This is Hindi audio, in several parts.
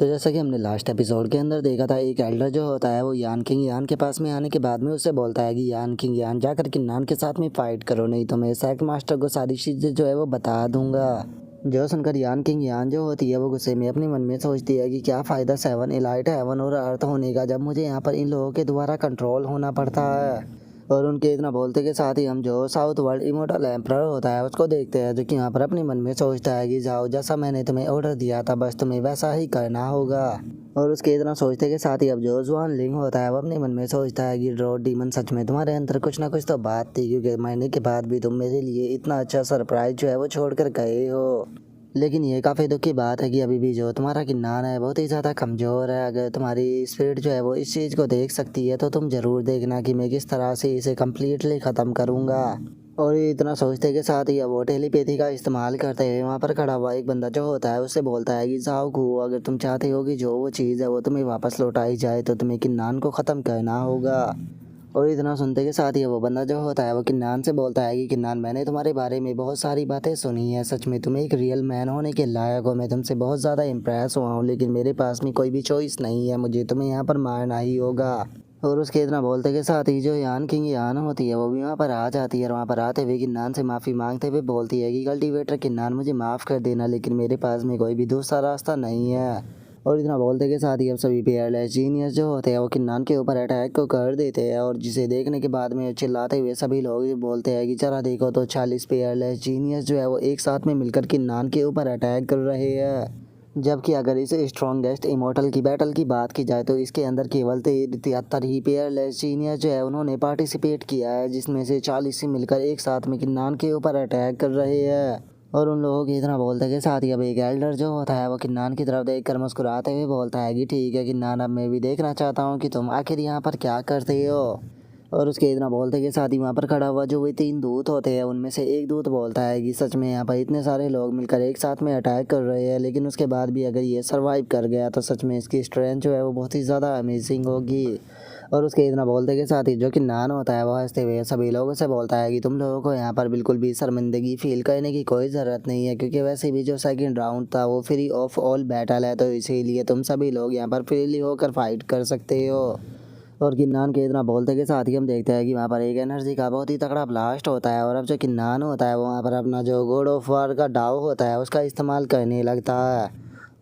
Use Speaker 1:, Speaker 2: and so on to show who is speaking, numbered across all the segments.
Speaker 1: तो जैसा कि हमने लास्ट एपिसोड के अंदर देखा था, एक एल्डर जो होता है वो यान किंग यान के पास में आने के बाद में उससे बोलता है कि यान किंग यान जाकर किन्नान के साथ में फाइट करो, नहीं तो मैं सैक मास्टर को सारी चीज़ें जो है वो बता दूंगा। जो सुनकर यान किंग यान जो होती है वो गुस्से में अपने मन में सोचती है कि क्या फ़ायदा सेवन एलाइट हेवन और अर्थ होने का, जब मुझे यहाँ पर इन लोगों के द्वारा कंट्रोल होना पड़ता है। और उनके इतना बोलते के साथ ही हम जो साउथ वर्ल्ड इमोर्टल एम्परर होता है उसको देखते हैं, जो कि यहाँ पर अपने मन में सोचता है कि जाओ, जैसा मैंने तुम्हें ऑर्डर दिया था बस तुम्हें वैसा ही करना होगा। और उसके इतना सोचते के साथ ही अब जो जुआन लिंग होता है वो अपने मन में सोचता है कि ड्रॉ डीमन, सच में तुम्हारे अंदर कुछ ना कुछ तो बात थी, क्योंकि मरने के बाद भी तुम मेरे लिए इतना अच्छा सरप्राइज जो है वो छोड़ कर गए हो। लेकिन ये काफ़ी दुख की बात है कि अभी भी जो तुम्हारा किन्नान है बहुत ही ज़्यादा कमज़ोर है। अगर तुम्हारी स्पिरिट जो है वो इस चीज़ को देख सकती है तो तुम ज़रूर देखना कि मैं किस तरह से इसे कम्प्लीटली ख़त्म करूँगा। और ये इतना सोचते के साथ ही अब वो टेलीपैथी का इस्तेमाल करते हुए वहाँ पर खड़ा हुआ एक बंदा जो होता है उससे बोलता है कि जाओ गो, अगर तुम चाहते हो कि जो वो चीज़ है वो तुम्हें वापस लौटाई जाए तो तुम्हें किन्नान को ख़त्म करना होगा। और इतना सुनते के साथ ही वो बंदा जो होता है वो किन्नान से बोलता है कि किन्नान, मैंने तुम्हारे बारे में बहुत सारी बातें सुनी है, सच में तुम एक रियल मैन होने के लायक हो, मैं तुमसे बहुत ज़्यादा इम्प्रेस हुआ हूँ, लेकिन मेरे पास में कोई भी चॉइस नहीं है, मुझे तुम्हें यहाँ पर मारना ही होगा। और उसके इतना बोलते के साथ ही जो यान किंग यान होती है वो भी वहाँ पर आ जाती है और वहाँ पर आते हुए किन्नान से माफ़ी मांगते हुए बोलती है कि कल्टीवेटर किन्नान, मुझे माफ़ कर देना, लेकिन मेरे पास में कोई भी दूसरा रास्ता नहीं है। और इतना बोलते के साथ ही अब सभी पेयरलेस जीनियस जो होते हैं वो किन्नान के ऊपर अटैक को कर देते हैं, और जिसे देखने के बाद में चिल्लाते हुए सभी लोग बोलते हैं कि चला देखो तो 40 पेयरलेस जीनियस जो है वो एक साथ में मिलकर किन्नान के ऊपर अटैक कर रहे हैं। जबकि अगर इस स्ट्रॉन्गेस्ट इमोर्टल की बैटल की बात की जाए तो इसके अंदर केवल 73 ही पेयरलेस जीनियस जो है उन्होंने पार्टिसिपेट किया है, जिसमें से 40 ही मिलकर एक साथ में किन्नान के ऊपर अटैक कर रहे हैं। और उन लोगों की इतना बोलते के साथ ही अब एक एल्डर जो होता है वो किन्नान की तरफ देख कर मुस्कुराते हुए बोलता है कि ठीक है किन्नान, अब मैं भी देखना चाहता हूँ कि तुम आखिर यहाँ पर क्या करते हो। और उसके इतना बोलते के साथ ही वहाँ पर खड़ा हुआ जो वे 3 दूत होते हैं उनमें से एक दूत बोलता है कि सच में यहाँ पर इतने सारे लोग मिलकर एक साथ में अटैक कर रहे हैं, लेकिन उसके बाद भी अगर ये सर्वाइव कर गया तो सच में इसकी स्ट्रेंथ जो है वो बहुत ही ज़्यादा अमेजिंग होगी। और उसके इतना बोलते के साथ ही जो किन्नान होता है वो हंसते हुए सभी लोगों से बोलता है कि तुम लोगों को यहाँ पर बिल्कुल भी शर्मिंदगी फील करने की कोई ज़रूरत नहीं है, क्योंकि वैसे भी जो सेकंड राउंड था वो फ्री ऑफ ऑल बैटल है, तो इसीलिए तुम सभी लोग यहाँ पर फ्रीली होकर फाइट कर सकते हो। और किन्नान के इतना बोलते के साथ ही हम देखते हैं कि वहाँ पर एक एनर्जी का बहुत ही तगड़ा ब्लास्ट होता है, और अब जो किन्नान होता है वो वहाँ पर अपना जो गॉड ऑफ वार का डाव होता है उसका इस्तेमाल करने लगता है।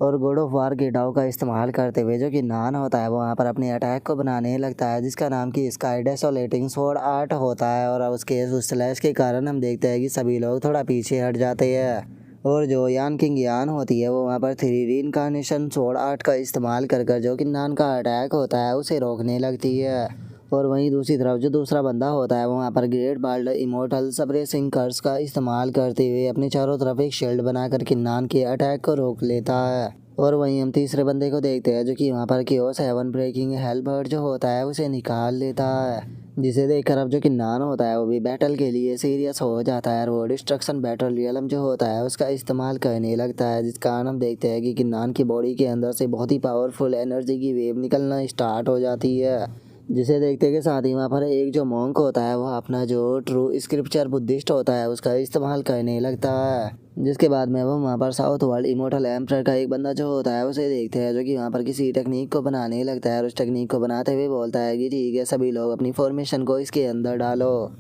Speaker 1: और गॉड ऑफ वार के डाव का इस्तेमाल करते हुए जो किन्नान होता है वो वहाँ पर अपने अटैक को बनाने लगता है, जिसका नाम कि स्काई डेसोलेटिंग स्वॉर्ड आर्ट होता है। और अब उसके उस स्लैश के कारण हम देखते हैं कि सभी लोग थोड़ा पीछे हट जाते हैं। और जो यान किंग यान होती है वो वहाँ पर 3 रीइंकार्नेशन स्वॉर्ड आर्ट का इस्तेमाल कर कर जो किन्नान का अटैक होता है उसे रोकने लगती है। और वहीं दूसरी तरफ जो दूसरा बंदा होता है वो वहाँ पर ग्रेट बाल्ड इमोर्टल सप्रेसिंग कर्स का इस्तेमाल करते हुए अपने चारों तरफ एक शील्ड बनाकर किन्नान के अटैक को रोक लेता है। और वहीं हम तीसरे बंदे को देखते हैं जो कि वहाँ पर कियोस हेवन ब्रेकिंग हेलबर्ट जो होता है उसे निकाल लेता है, जिसे देखकर अब जो किन्नान होता है वो भी बैटल के लिए सीरियस हो जाता है और वो डिस्ट्रक्शन बैटल रियलम जो होता है उसका इस्तेमाल करने लगता है, जिस कारण हम देखते हैं कि किन्नान की बॉडी के अंदर से बहुत ही पावरफुल एनर्जी की वेव निकलना स्टार्ट हो जाती है, जिसे देखते के साथ ही वहाँ पर एक जो मॉन्क होता है वो अपना जो ट्रू स्क्रिप्चर बुद्धिस्ट होता है उसका इस्तेमाल करने लगता है। जिसके बाद में वो वहाँ पर साउथ वर्ल्ड इमोर्टल एम्परर का एक बंदा जो होता है उसे देखते हैं, जो कि वहाँ पर किसी टेक्निक को बनाने लगता है और उस टेक्निक को बनाते हुए बोलता है कि ठीक है सभी लोग अपनी फॉर्मेशन को इसके अंदर डालो।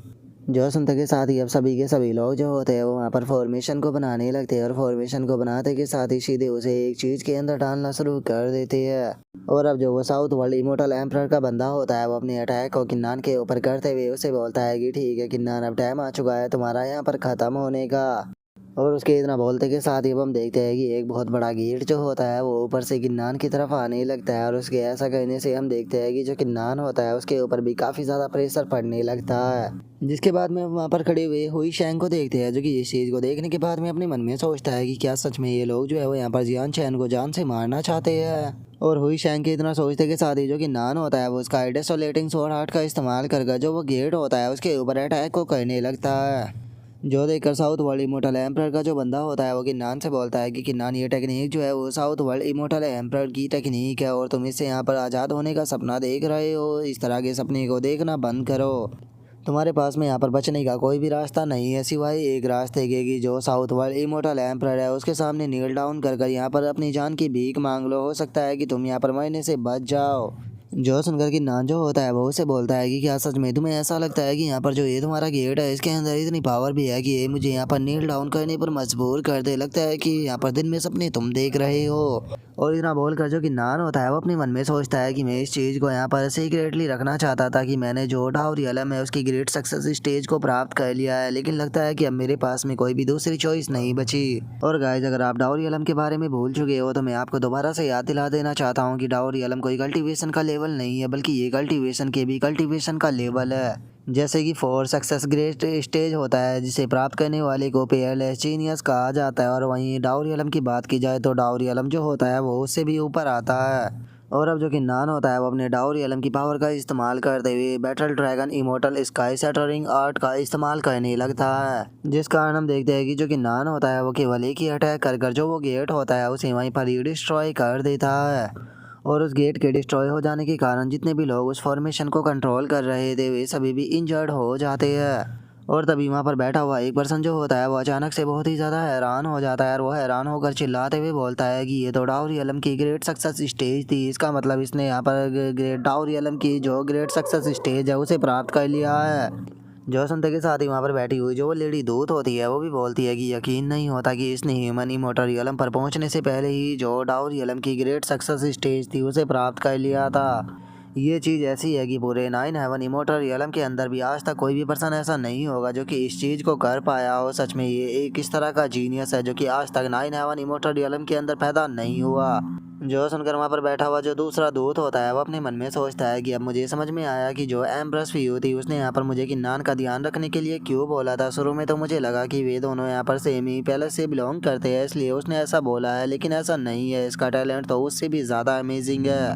Speaker 1: जो सुनते के साथ ही अब सभी के सभी लोग जो होते हैं वो वहाँ पर फॉर्मेशन को बनाने लगते हैं, और फॉर्मेशन को बनाते के साथ ही सीधे उसे एक चीज़ के अंदर डालना शुरू कर देते हैं। और अब जो वो साउथ वर्ल्ड इमोर्टल एम्परर का बंदा होता है वो अपने अटैक को किन्नान के ऊपर करते हुए उसे बोलता है कि ठीक है किन्नान, अब टाइम आ चुका है तुम्हारा यहाँ पर ख़त्म होने का। और उसके इतना बोलते के साथ ही अब हम देखते हैं कि एक बहुत बड़ा गेट जो होता है वो ऊपर से किन्नान की तरफ आने लगता है, और उसके ऐसा करने से हम देखते हैं कि जो किन्नान होता है उसके ऊपर भी काफ़ी ज़्यादा प्रेशर पड़ने लगता है। जिसके बाद में वहाँ पर खड़े हुए हुई शैंग को देखते हैं, जो कि इस चीज़ को देखने के बाद में अपने मन में सोचता है कि क्या सच में ये लोग जो है वो यहाँ पर जियान चैन को जान से मारना चाहते हैं। और हुई शैंग के इतना सोचते के साथ ही जो कि नान होता है वो स्काई डेसोलेटिंग स्वॉर्ड आर्ट का इस्तेमाल कर जो वो गेट होता है उसके ऊपर अटैक को करने लगता है। जो देखकर साउथ वर्ल्ड इमोर्टल एम्परर का जो बंदा होता है वो किन्नान से बोलता है कि किन्नान, ये टेक्निक जो है वो साउथ वर्ल्ड इमोर्टल एम्परर की टेक्निक है और तुम इससे यहाँ पर आज़ाद होने का सपना देख रहे हो, इस तरह के सपने को देखना बंद करो। तुम्हारे पास में यहाँ पर बचने का कोई भी रास्ता नहीं है सिवाय एक रास्ते के कि जो साउथ वर्ल्ड इमोर्टल एम्परर है उसके सामने नील डाउन कर यहाँ पर अपनी जान की भीख मांग लो। हो सकता है कि तुम यहाँ पर मरने से बच जाओ। जो सुनकर कि नान जो होता है वो उसे बोलता है कि क्या सच में तुम्हें ऐसा लगता है कि यहाँ पर जो ये तुम्हारा गेट है इसके अंदर इतनी पावर भी है कि ये मुझे यहाँ पर नील डाउन करने पर मजबूर कर दे। लगता है कि यहाँ पर दिन में सपने तुम देख रहे हो। और इतना बोलकर जो कि नान होता है वो अपने मन में सोचता है कि मैं इस चीज़ को यहाँ पर सीक्रेटली रखना चाहता था कि मैंने जो डाउरियलम है उसकी ग्रेट सक्सेस स्टेज को प्राप्त कर लिया है, लेकिन लगता है कि अब मेरे पास में कोई भी दूसरी चॉइस नहीं बची। और गाइस अगर आप डाउरियलम के बारे में भूल चुके हो तो मैं आपको दोबारा से याद दिला देना चाहता हूँ कि डाउरियलम कोई कल्टीवेशन का लेवल नहीं है, बल्कि ये कल्टीवेशन के भी कल्टीवेशन का लेवल है। जैसे कि 4 सक्सेस ग्रेट स्टेज होता है जिसे प्राप्त करने वाले को पेयरलेस जीनियस कहा जाता है। और वहीं डाउरियलम की बात की जाए तो डाउरियलम जो होता है वो उससे भी ऊपर आता है। और अब जो कि नान होता है वो अपने डाउरियलम की पावर का इस्तेमाल करते हुए battle dragon immortal sky shattering art का इस्तेमाल करने लगता है, जिस कारण हम देखते हैं कि जो कि नान होता है वो केवल एक ही अटैक कर जो वो गेट होता है उसे वहीं पर ही डिस्ट्रॉय कर देता है। और उस गेट के डिस्ट्रॉय हो जाने के कारण जितने भी लोग उस फॉर्मेशन को कंट्रोल कर रहे थे वे सभी भी इंजर्ड हो जाते हैं। और तभी वहाँ पर बैठा हुआ एक पर्सन जो होता है वो अचानक से बहुत ही ज़्यादा हैरान हो जाता है और वो हैरान होकर चिल्लाते हुए बोलता है कि ये तो डाउरियलम की ग्रेट सक्सेस स्टेज थी। इसका मतलब इसने यहाँ पर ग्रेट डाउरियलम की जो ग्रेट सक्सेस स्टेज है उसे प्राप्त कर लिया है। जो सुनते के साथ ही वहाँ पर बैठी हुई जो वो लेडी दूत होती है वो भी बोलती है कि यकीन नहीं होता कि इसने ह्यूमन इमोर्टल पर पहुँचने से पहले ही जो डाउरियलम की ग्रेट सक्सेस स्टेज थी उसे प्राप्त कर लिया था। ये चीज़ ऐसी है कि पूरे 9 हेवन इमोर्टल के अंदर भी आज तक कोई भी पर्सन ऐसा नहीं होगा जो कि इस चीज़ को कर पाया हो। सच में ये एक इस तरह का जीनियस है जो कि आज तक 9 हेवन इमोर्टल के अंदर पैदा नहीं हुआ। जो सुनकर वहाँ पर बैठा हुआ जो दूसरा दूत होता है वो अपने मन में सोचता है कि अब मुझे समझ में आया कि जो एम्प्रेस फ्यू थी उसने यहाँ पर मुझे कि नान का ध्यान रखने के लिए क्यों बोला था। शुरू में तो मुझे लगा कि वे दोनों यहाँ पर सेम ही पैलेस से बिलोंग करते हैं इसलिए उसने ऐसा बोला है, लेकिन ऐसा नहीं है। इसका टैलेंट तो उससे भी ज़्यादा अमेजिंग है।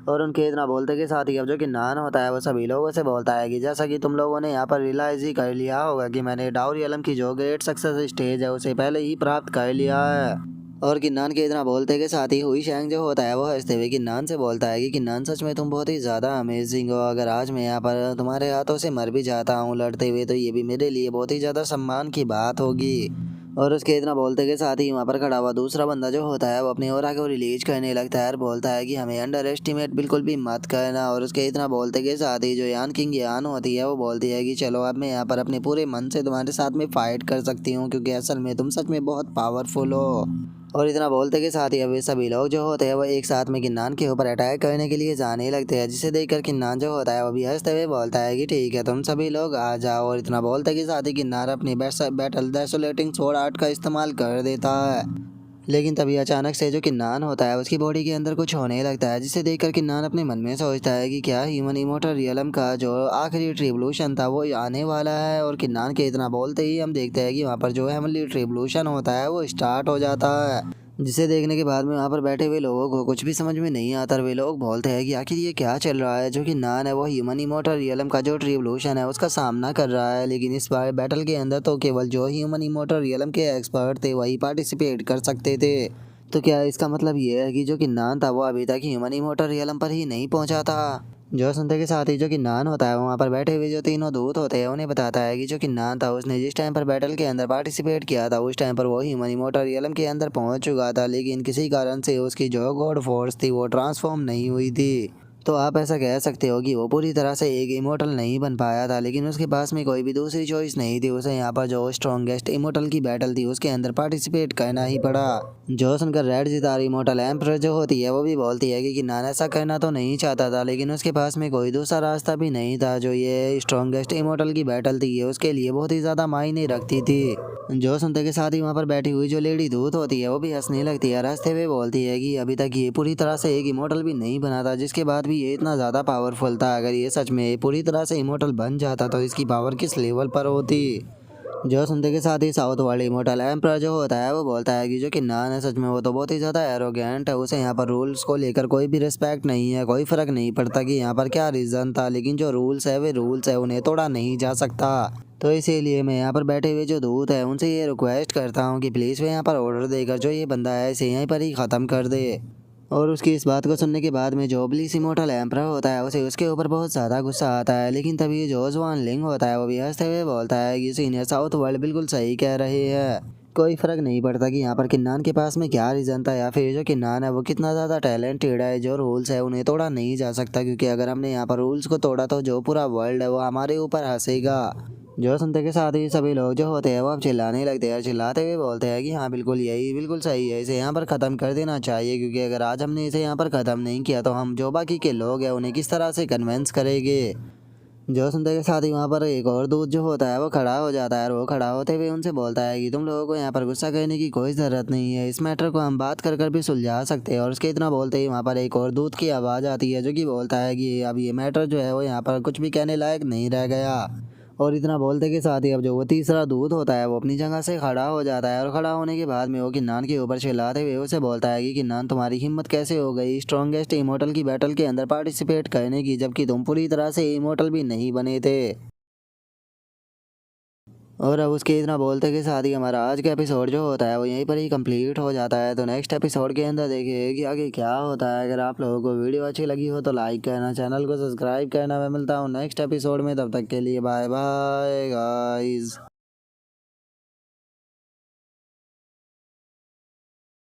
Speaker 1: और उनके इतना बोलते के साथ ही अब जो कि नान होता है वो सभी लोगों से बोलता है कि जैसा कि तुम लोगों ने यहाँ पर रियलाइज ही कर लिया होगा कि मैंने डाउरियलम की जो ग्रेट सक्सेस स्टेज है उसे पहले ही प्राप्त कर लिया है। और किन्नान के इतना बोलते के साथ ही हुई शैंग जो होता है वो हंसते हुए किन्नान से बोलता है कि किन्नान सच में तुम बहुत ही ज़्यादा अमेजिंग हो। अगर आज मैं यहाँ पर तुम्हारे हाथों से मर भी जाता हूँ लड़ते हुए तो ये भी मेरे लिए बहुत ही ज़्यादा सम्मान की बात होगी। और उसके इतना बोलते के साथ ही वहाँ पर खड़ा हुआ दूसरा बंदा जो होता है वो अपनी ओरा को रिलीज करने लगता है और बोलता है कि हमें अंडर एस्टिमेट बिल्कुल भी मत करना। और उसके इतना बोलते के साथ ही जो यान किंग यान होती है वो बोलती है कि चलो अब मैं यहाँ पर अपने पूरे मन से तुम्हारे साथ में फाइट कर सकती हूँ क्योंकि असल में तुम सच में बहुत पावरफुल हो। और इतना बोलते के साथ ही अब सभी लोग जो होते हैं वो एक साथ में किन्नान के ऊपर अटैक करने के लिए जाने लगते हैं, जिसे देखकर किन्नान जो होता है वो भी हंसते हुए बोलता है कि ठीक है तुम सभी लोग आ जाओ। और इतना बोलते के साथ ही किन्नान अपनी बैटल डेसोलेटिंग स्वॉर्ड आर्ट का इस्तेमाल कर देता है। लेकिन तभी अचानक से जो किन्नान होता है उसकी बॉडी के अंदर कुछ होने लगता है, जिसे देखकर किन्नान अपने मन में सोचता है कि क्या ह्यूमन इमोर्टल रियलम का जो आखिरी ट्रिब्यूशन था वो आने वाला है। और किन्नान के इतना बोलते ही हम देखते हैं कि वहाँ पर जो हेवनली ट्रिब्यूशन होता है वो स्टार्ट हो जाता है, जिसे देखने के बाद में वहाँ पर बैठे हुए लोगों को कुछ भी समझ में नहीं आता और वे लोग बोलते हैं कि आखिर ये क्या चल रहा है। जो कि नान है वो ह्यूमन इमोर्टल रियलम का जो ट्रिब्यूशन है उसका सामना कर रहा है, लेकिन इस बार बैटल के अंदर तो केवल जो ह्यूमन इमोर्टल रियलम के एक्सपर्ट थे वही पार्टिसिपेट कर सकते थे। तो क्या इसका मतलब ये है कि जो कि नान था वो अभी तक ह्यूमन इमोर्टल रियलम पर ही नहीं पहुंचा था। जो सुनते के साथ ही जो कि नान होता है वहाँ पर बैठे हुए जो तीनों दूत होते हैं उन्हें बताता है कि जो कि नान था उसने जिस टाइम पर बैटल के अंदर पार्टिसिपेट किया था उस टाइम पर वो ह्यूमन इमोर्टल रियलम के अंदर पहुंच चुका था, लेकिन किसी कारण से उसकी जो गॉड फोर्स थी वो ट्रांसफॉर्म नहीं हुई थी। तो आप ऐसा कह सकते हो कि वो पूरी तरह से एक इमोर्टल नहीं बन पाया था, लेकिन उसके पास में कोई भी दूसरी चॉइस नहीं थी। उसे यहाँ पर जो स्ट्रॉन्गेस्ट इमोर्टल की बैटल थी उसके अंदर पार्टिसिपेट करना ही पड़ा। जो सुनकर रेड जितार इमोर्टल एम्परर जो होती है वो भी बोलती है कि नान ऐसा करना तो नहीं चाहता था, लेकिन उसके पास में कोई दूसरा रास्ता भी नहीं था। जो ये स्ट्रॉन्गेस्ट इमोर्टल की बैटल थी ये उसके लिए बहुत ही ज़्यादा मायने रखती थी। जो सुनते के साथ ही वहाँ पर बैठी हुई जो लेडी दूत होती है वो भी हंसने लगती है, हंसते हुए बोलती है कि अभी तक ये पूरी तरह से एक इमोर्टल भी नहीं बना था, जिसके बाद भी ये इतना ज़्यादा पावरफुल था। अगर ये सच में पूरी तरह से इमोर्टल बन जाता तो इसकी पावर किस लेवल पर होती। जो सुनते के साथ ही साउथ वर्ल्ड इमोर्टल एम्परर जो होता है वो बोलता है कि जो कि नान है सच में वो तो बहुत ही ज़्यादा एरोगेंट है। उसे यहाँ पर रूल्स को लेकर कोई भी रिस्पेक्ट नहीं है, कोई फ़र्क नहीं पड़ता कि यहाँ पर क्या रीज़न था, लेकिन जो रूल्स है वे रूल्स है उन्हें तोड़ा नहीं जा सकता। तो इसीलिए मैं यहाँ पर बैठे हुए जो दूत है उनसे ये रिक्वेस्ट करता हूँ कि प्लीज़ वे यहाँ पर ऑर्डर देकर जो ये बंदा है इसे यहीं पर ही ख़त्म कर दे। और उसकी इस बात को सुनने के बाद में जो ब्लिस इमोर्टल एम्परर होता है उसे उसके ऊपर बहुत ज़्यादा गुस्सा आता है। लेकिन तभी जो जुआन लिंग होता है वो भी हंसते हुए बोलता है कि सीनियर साउथ वर्ल्ड बिल्कुल सही कह रही है। कोई फ़र्क नहीं पड़ता कि यहाँ पर किन्नान के पास में क्या रीज़न था या फिर जो किन्नान है वो कितना ज़्यादा टैलेंटेड है। जो रूल्स है उन्हें तोड़ा नहीं जा सकता, क्योंकि अगर हमने यहाँ पर रूल्स को तोड़ा तो जो पूरा वर्ल्ड है वो हमारे ऊपर हंसेगा। जो सुनते के साथ ही सभी लोग जो होते हैं वो अब चिल्लाने लगते हैं और चिल्लाते हुए बोलते हैं कि हाँ बिल्कुल यही बिल्कुल सही है, इसे यहाँ पर ख़त्म कर देना चाहिए, क्योंकि अगर आज हमने इसे यहाँ पर ख़त्म नहीं किया तो हम जो बाकी के लोग हैं उन्हें किस तरह से कन्विंस करेंगे। जो सुनते के साथ ही वहाँ पर एक और दूत जो होता है वो खड़ा हो जाता है और वो खड़ा होते हुए उनसे बोलता है कि तुम लोगों को यहाँ पर गुस्सा करने की कोई ज़रूरत नहीं है, इस मैटर को हम बात कर भी सुलझा सकते हैं। और उसके इतना बोलते ही वहाँ पर एक और दूत की आवाज़ आती है जो कि बोलता है कि अब ये मैटर जो है वो यहाँ पर कुछ भी कहने लायक नहीं रह गया। और इतना बोलते के साथ ही अब जो वो तीसरा दूत होता है वो अपनी जगह से खड़ा हो जाता है और खड़ा होने के बाद में वो किन्नान के ऊपर चिल्लाते हुए उसे बोलता है कि किन्नान तुम्हारी हिम्मत कैसे हो गई स्ट्रॉन्गेस्ट इमोर्टल की बैटल के अंदर पार्टिसिपेट करने की, जबकि तुम पूरी तरह से इमोर्टल भी नहीं बने थे। और अब उसके इतना बोलते के साथ ही हमारा आज का एपिसोड जो होता है वो यहीं पर ही कंप्लीट हो जाता है। तो नेक्स्ट एपिसोड के अंदर देखिए कि आगे क्या होता है। अगर आप लोगों को वीडियो अच्छी लगी हो तो लाइक करना, चैनल को सब्सक्राइब करना। मैं मिलता हूँ नेक्स्ट एपिसोड में, तब तक के लिए बाय बाय गाइस।